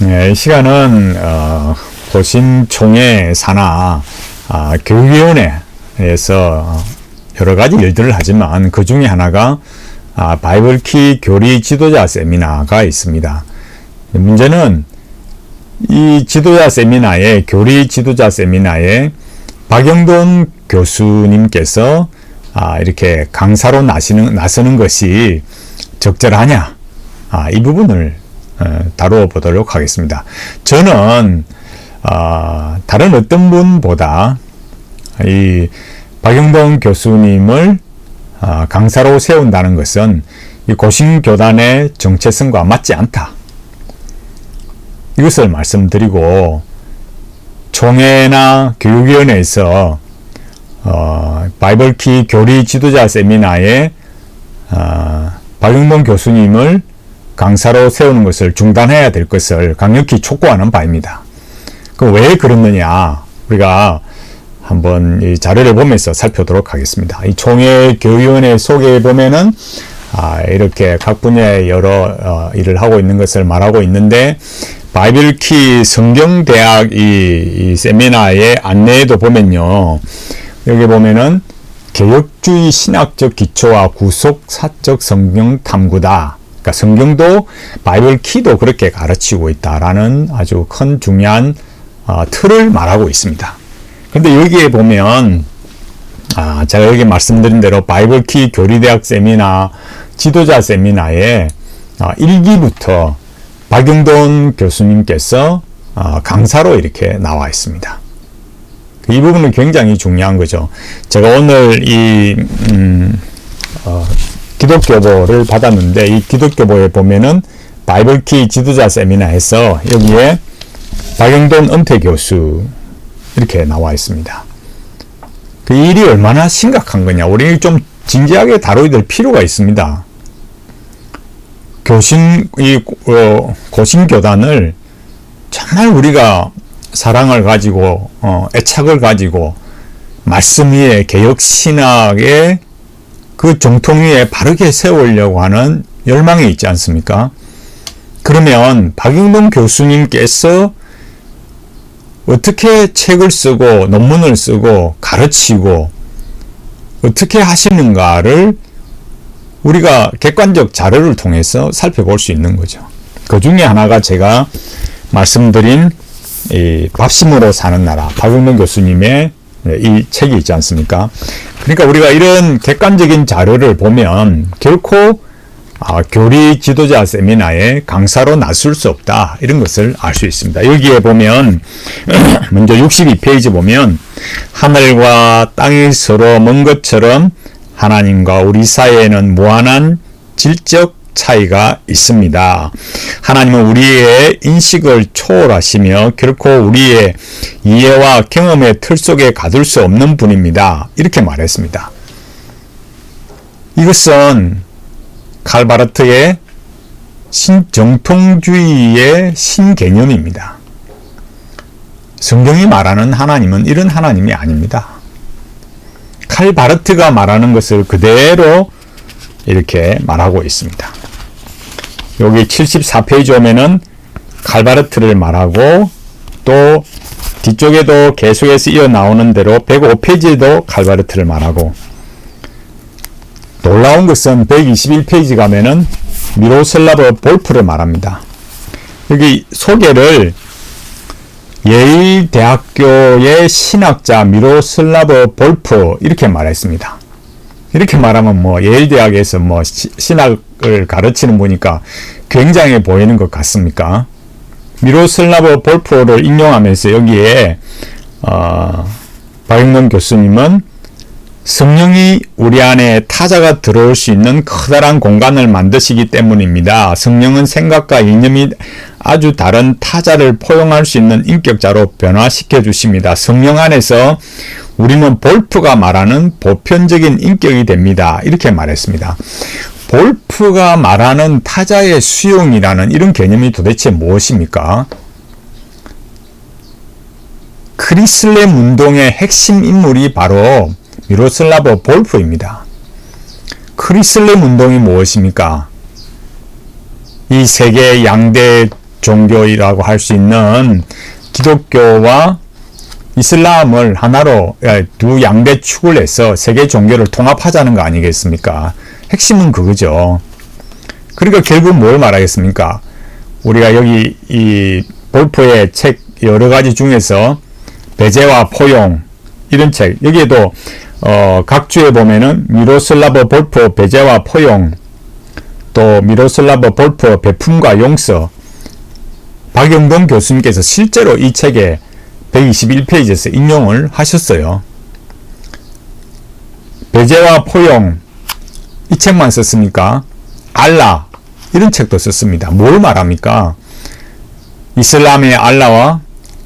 이 시간은 고신총회 산하 교육위원회에서 여러 가지 일들을 하지만 그 중에 하나가 바이블키 교리 지도자 세미나가 있습니다. 문제는 이 지도자 세미나에, 교리 지도자 세미나에 박영돈 교수님께서 이렇게 강사로 나서는 것이 적절하냐, 이 부분을 다루어 보도록 하겠습니다. 저는 다른 어떤 분보다 이 박영돈 교수님을 강사로 세운다는 것은 이 고신교단의 정체성과 맞지 않다, 이것을 말씀드리고, 총회나 교육위원회에서 바이블키 교리 지도자 세미나에 박영돈 교수님을 강사로 세우는 것을 중단해야 될 것을 강력히 촉구하는 바입니다. 그럼 왜 그렇느냐, 우리가 한번 이 자료를 보면서 살펴보도록 하겠습니다. 이 총회 교육위원회 속에 보면은 이렇게 각 분야의 여러 일을 하고 있는 것을 말하고 있는데, 바이블키 성경대학 이 세미나의 안내에도 보면요, 여기 보면은 개혁주의 신학적 기초와 구속사적 성경 탐구다. 그러니까 성경도 바이블키도 그렇게 가르치고 있다라는 아주 큰 중요한 틀을 말하고 있습니다. 그런데 여기에 보면 제가 여기 말씀드린 대로 바이블키 교리대학 세미나, 지도자 세미나에 1기부터 박영돈 교수님께서 강사로 이렇게 나와 있습니다. 이 부분은 굉장히 중요한 거죠. 제가 오늘 이 기독교보를 받았는데, 이 기독교보에 보면은 바이블키 지도자 세미나에서 여기에 박영돈 은퇴 교수 이렇게 나와 있습니다. 그 일이 얼마나 심각한 거냐, 우리 좀 진지하게 다뤄야 될 필요가 있습니다. 고신교단을 정말 우리가 사랑을 가지고 애착을 가지고 말씀 위에, 개혁신학의 그 정통 위에 바르게 세우려고 하는 열망이 있지 않습니까? 그러면 박영돈 교수님께서 어떻게 책을 쓰고 논문을 쓰고 가르치고 어떻게 하시는가를 우리가 객관적 자료를 통해서 살펴볼 수 있는 거죠. 그 중에 하나가 제가 말씀드린 이 밥심으로 사는 나라, 박영돈 교수님의 이 책이 있지 않습니까? 그러니까 우리가 이런 객관적인 자료를 보면 결코 교리 지도자 세미나에 강사로 나설 수 없다, 이런 것을 알 수 있습니다. 여기에 보면 먼저 62페이지 보면, 하늘과 땅이 서로 먼 것처럼 하나님과 우리 사이에는 무한한 질적 차이가 있습니다. 하나님은 우리의 인식을 초월하시며 결코 우리의 이해와 경험의 틀 속에 가둘 수 없는 분입니다. 이렇게 말했습니다. 이것은 칼 바르트의 신정통주의의 신개념입니다. 성경이 말하는 하나님은 이런 하나님이 아닙니다. 칼 바르트가 말하는 것을 그대로 이렇게 말하고 있습니다. 여기 74페이지 오면은 칼 바르트를 말하고, 또 뒤쪽에도 계속해서 이어 나오는 대로 105페이지에도 칼 바르트를 말하고, 놀라운 것은 121페이지 가면은 미로슬라브 볼프를 말합니다. 여기 소개를 예일대학교의 신학자 미로슬라브 볼프 이렇게 말했습니다. 이렇게 말하면 예일대학에서 신학을 가르치는 분이니까 굉장해 보이는 것 같습니까? 미로슬라브 볼프를 인용하면서 여기에 박영돈 교수님은 성령이 우리 안에 타자가 들어올 수 있는 커다란 공간을 만드시기 때문입니다. 성령은 생각과 이념이 아주 다른 타자를 포용할 수 있는 인격자로 변화시켜 주십니다. 성령 안에서 우리는 볼프가 말하는 보편적인 인격이 됩니다. 이렇게 말했습니다. 볼프가 말하는 타자의 수용이라는 이런 개념이 도대체 무엇입니까? 크리슬렘 운동의 핵심 인물이 바로 미로슬라브 볼프입니다. 크리슬렘 운동이 무엇입니까? 이 세계 양대 종교라고 할 수 있는 기독교와 이슬람을 하나로 두 양대 축을 해서 세계 종교를 통합하자는 거 아니겠습니까? 핵심은 그거죠. 그러니까 결국 뭘 말하겠습니까? 우리가 여기 이 볼프의 책 여러 가지 중에서 배제와 포용 이런 책 여기에도 각 주에 보면은 미로슬라브 볼프 배제와 포용 또 미로슬라브 볼프 베품과 용서 박영동 교수님께서 실제로 이 책에 121페이지에서 인용을 하셨어요. 배제와 포용 이 책만 썼습니까? 알라 이런 책도 썼습니다. 뭘 말합니까? 이슬람의 알라와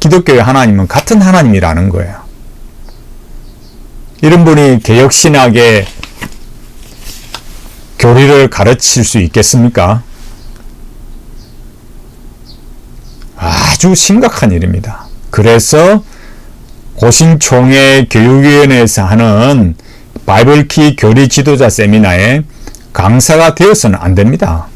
기독교의 하나님은 같은 하나님이라는 거예요. 이런 분이 개혁신학의 교리를 가르칠 수 있겠습니까? 아주 심각한 일입니다. 그래서 고신총회 교육위원회에서 하는 바이블키 교리 지도자 세미나에 강사가 되어서는 안 됩니다.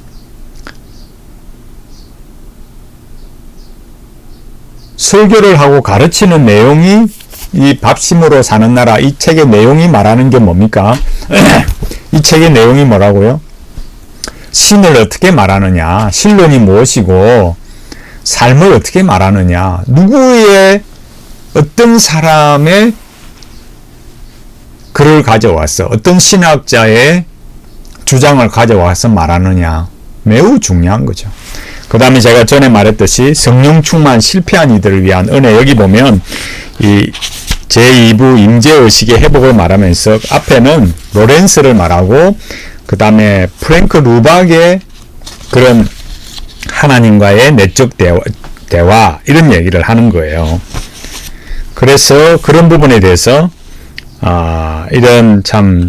설교를 하고 가르치는 내용이 이 밥심으로 사는 나라 이 책의 내용이 말하는 게 뭡니까? 이 책의 내용이 뭐라고요? 신을 어떻게 말하느냐, 신론이 무엇이고 삶을 어떻게 말하느냐, 누구의 어떤 사람의 글을 가져와서 어떤 신학자의 주장을 가져와서 말하느냐 매우 중요한 거죠. 그 다음에 제가 전에 말했듯이 성령 충만 실패한 이들을 위한 은혜 여기 보면 이 제2부 임재의식의 회복을 말하면서 앞에는 로렌스를 말하고 그 다음에 프랭크 루박의 그런 하나님과의 내적 대화 이런 얘기를 하는 거예요. 그래서 그런 부분에 대해서 이런 참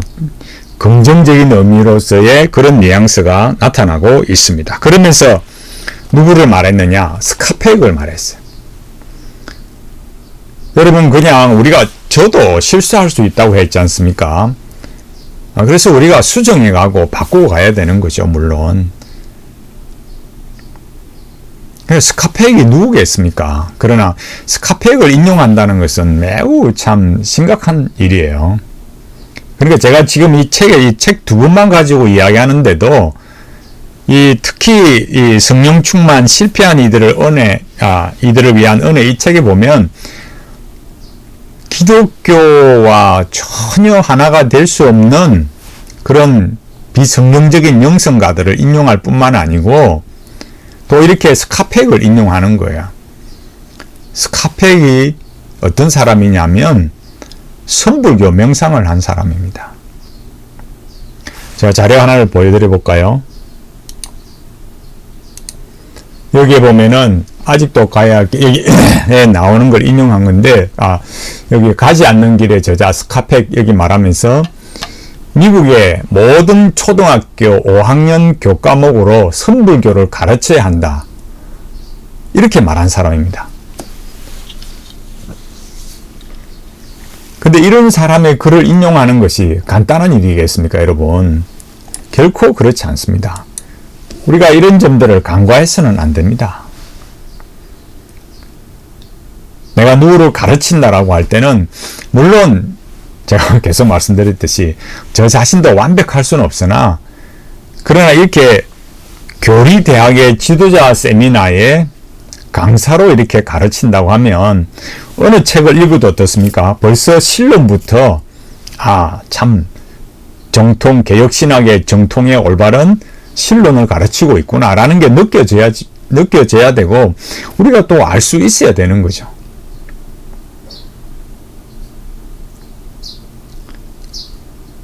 긍정적인 의미로서의 그런 뉘앙스가 나타나고 있습니다. 그러면서 누구를 말했느냐? 스카펙을 말했어요. 여러분 그냥 우리가 저도 실수할 수 있다고 했지 않습니까? 그래서 우리가 수정해 가고 바꾸고 가야 되는 거죠. 물론 스카펙이 누구겠습니까? 그러나 스카펙을 인용한다는 것은 매우 참 심각한 일이에요. 그러니까 제가 지금 이 책 두 권만 가지고 이야기하는데도 특히 이 성령 충만 실패한 이들을 위한 은혜 이 책에 보면 기독교와 전혀 하나가 될 수 없는 그런 비성령적인 영성가들을 인용할 뿐만 아니고 또 이렇게 스카펙을 인용하는 거예요. 스카펙이 어떤 사람이냐면 선불교 명상을 한 사람입니다. 제가 자료 하나를 보여드려 볼까요? 여기에 보면은 아직도 가야 여기에 나오는 걸 인용한 건데 여기 가지 않는 길의 저자 스카펙 여기 말하면서 미국의 모든 초등학교 5학년 교과목으로 선불교를 가르쳐야 한다. 이렇게 말한 사람입니다. 근데 이런 사람의 글을 인용하는 것이 간단한 일이겠습니까, 여러분? 결코 그렇지 않습니다. 우리가 이런 점들을 간과해서는 안 됩니다. 내가 누구를 가르친다라고 할 때는 물론 제가 계속 말씀드렸듯이 저 자신도 완벽할 수는 없으나 그러나 이렇게 교리대학의 지도자 세미나에 강사로 이렇게 가르친다고 하면 어느 책을 읽어도 어떻습니까? 벌써 실론부터 참 정통 개혁신학의 정통의 올바른 실론을 가르치고 있구나라는 게 느껴져야 되고 우리가 또 알 수 있어야 되는 거죠.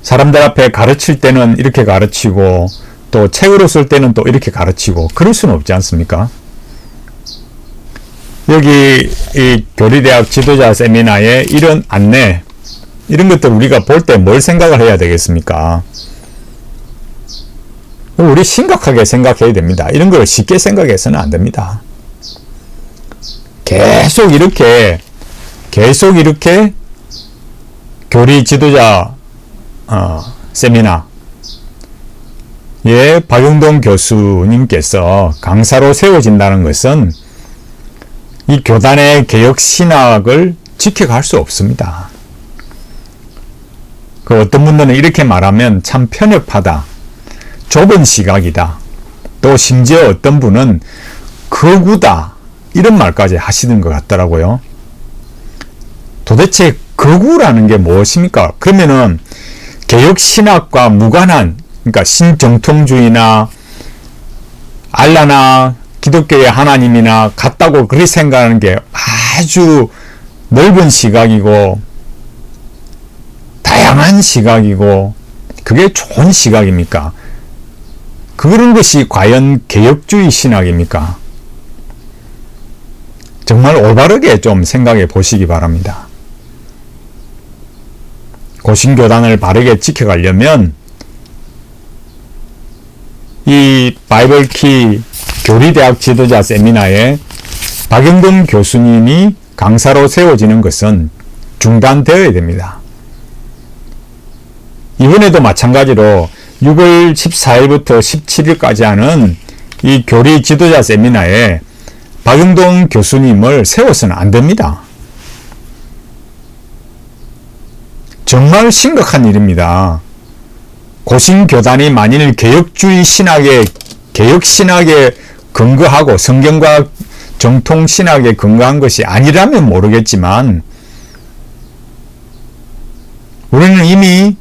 사람들 앞에 가르칠 때는 이렇게 가르치고 또 책으로 쓸 때는 또 이렇게 가르치고 그럴 수는 없지 않습니까? 여기 이 교리대학 지도자 세미나에 이런 안내 이런 것들 우리가 볼 때 뭘 생각을 해야 되겠습니까? 우리 심각하게 생각해야 됩니다. 이런 걸 쉽게 생각해서는 안 됩니다. 계속 이렇게 교리 지도자 세미나 예, 박용동 교수님께서 강사로 세워진다는 것은 이 교단의 개혁 신학을 지켜갈 수 없습니다. 그 어떤 분들은 이렇게 말하면 참 편협하다, 좁은 시각이다, 또 심지어 어떤 분은 거구다, 이런 말까지 하시는 것 같더라고요. 도대체 거구라는 게 무엇입니까? 그러면은 개혁 신학과 무관한, 그러니까 신정통주의나 알라나 기독교의 하나님이나 같다고 그렇게 생각하는 게 아주 넓은 시각이고 다양한 시각이고 그게 좋은 시각입니까? 그런 것이 과연 개혁주의 신학입니까? 정말 올바르게 좀 생각해 보시기 바랍니다. 고신교단을 바르게 지켜가려면 이 바이블키 교리대학 지도자 세미나에 박영돈 교수님이 강사로 세워지는 것은 중단되어야 됩니다. 이번에도 마찬가지로 6월 14일부터 17일까지 하는 이 교리 지도자 세미나에 박영돈 교수님을 세워서는 안 됩니다. 정말 심각한 일입니다. 고신교단이 만일 개혁주의 신학에, 개혁신학에 근거하고 성경과 정통신학에 근거한 것이 아니라면 모르겠지만 우리는 이미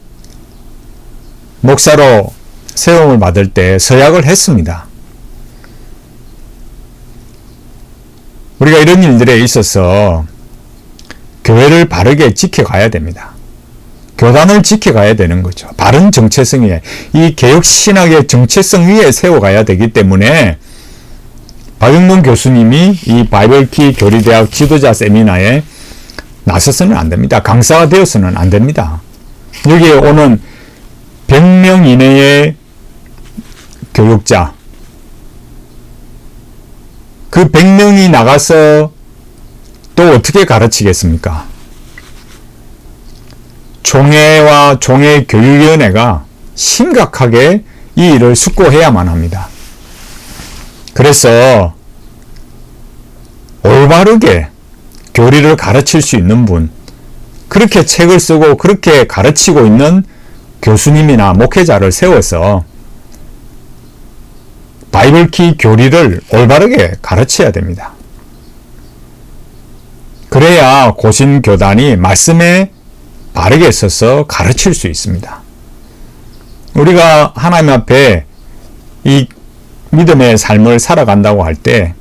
목사로 세움을 받을 때 서약을 했습니다. 우리가 이런 일들에 있어서 교회를 바르게 지켜가야 됩니다. 교단을 지켜가야 되는 거죠. 바른 정체성 위에, 이 개혁신학의 정체성 위에 세워가야 되기 때문에 박영돈 교수님이 이 바이블키 교리대학 지도자 세미나에 나서서는 안 됩니다. 강사가 되어서는 안 됩니다. 여기에 오는 100명 이내의 교육자, 그 100명이 나가서 또 어떻게 가르치겠습니까? 총회와 총회교육위원회가 심각하게 이 일을 숙고해야만 합니다. 그래서 올바르게 교리를 가르칠 수 있는 분, 그렇게 책을 쓰고 그렇게 가르치고 있는 교수님이나 목회자를 세워서 바이블키 교리를 올바르게 가르쳐야 됩니다. 그래야 고신교단이 말씀에 바르게 서서 가르칠 수 있습니다. 우리가 하나님 앞에 이 믿음의 삶을 살아간다고 할 때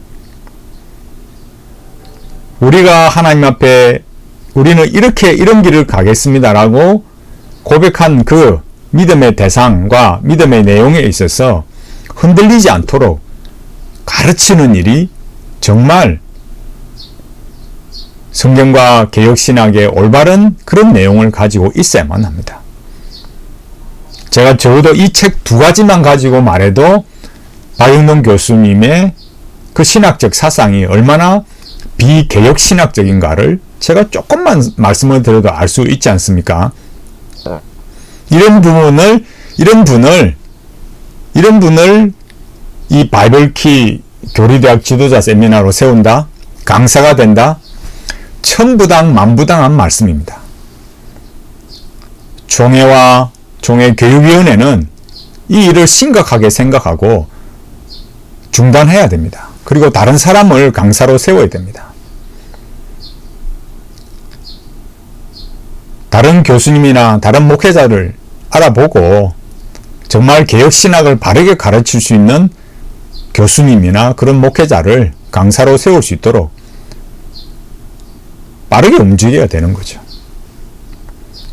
우리가 하나님 앞에 우리는 이렇게 이런 길을 가겠습니다라고 고백한 그 믿음의 대상과 믿음의 내용에 있어서 흔들리지 않도록 가르치는 일이 정말 성경과 개혁신학의 올바른 그런 내용을 가지고 있어야만 합니다. 제가 적어도 이 책 두 가지만 가지고 말해도 박영돈 교수님의 그 신학적 사상이 얼마나 비개혁신학적인가를 제가 조금만 말씀을 드려도 알 수 있지 않습니까? 이런 분을 이 바이블키 교리대학 지도자 세미나로 세운다? 강사가 된다? 천부당 만부당한 말씀입니다. 총회와 총회교육위원회는 이 일을 심각하게 생각하고 중단해야 됩니다. 그리고 다른 사람을 강사로 세워야 됩니다. 다른 교수님이나 다른 목회자를 알아보고 정말 개혁신학을 바르게 가르칠 수 있는 교수님이나 그런 목회자를 강사로 세울 수 있도록 빠르게 움직여야 되는 거죠.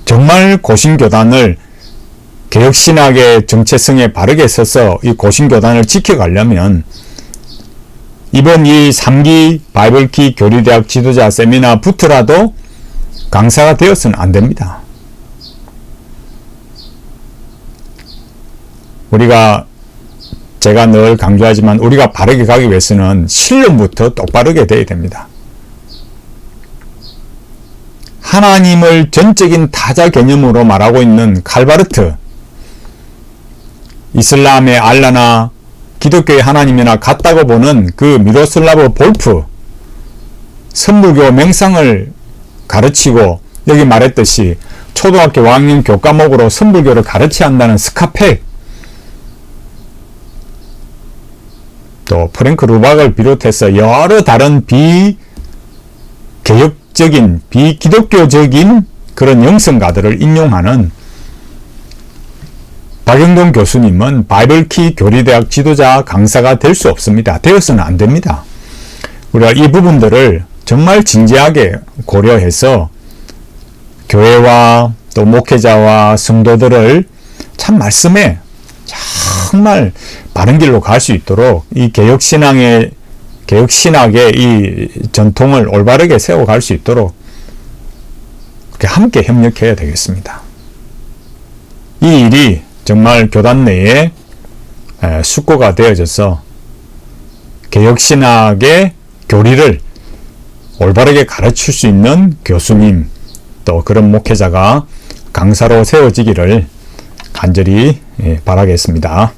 정말 고신교단을 개혁신학의 정체성에 바르게 서서 이 고신교단을 지켜가려면 이번 이 3기 바이블키 교리대학 지도자 세미나부터라도 강사가 되어서는 안 됩니다. 제가 늘 강조하지만 우리가 바르게 가기 위해서는 신론부터 똑바르게 되어야 됩니다. 하나님을 전적인 타자 개념으로 말하고 있는 칼바르트, 이슬람의 알라나 기독교의 하나님이나 같다고 보는 그 미로슬라브 볼프, 선불교 맹상을 가르치고 여기 말했듯이 초등학교 5학년 교과목으로 선불교를 가르쳐야 한다는 스카펙, 또 프랭크 루박을 비롯해서 여러 다른 비개혁적인 비기독교적인 그런 영성가들을 인용하는 박영동 교수님은 바이블키 교리대학 지도자 강사가 될 수 없습니다. 되어서는 안 됩니다. 우리가 이 부분들을 정말 진지하게 고려해서 교회와 또 목회자와 성도들을 참 말씀에 정말 바른 길로 갈 수 있도록 이 개혁신학의 이 전통을 올바르게 세워갈 수 있도록 함께 협력해야 되겠습니다. 이 일이 정말 교단 내에 숙고가 되어져서 개혁신학의 교리를 올바르게 가르칠 수 있는 교수님, 또 그런 목회자가 강사로 세워지기를 간절히 바라겠습니다.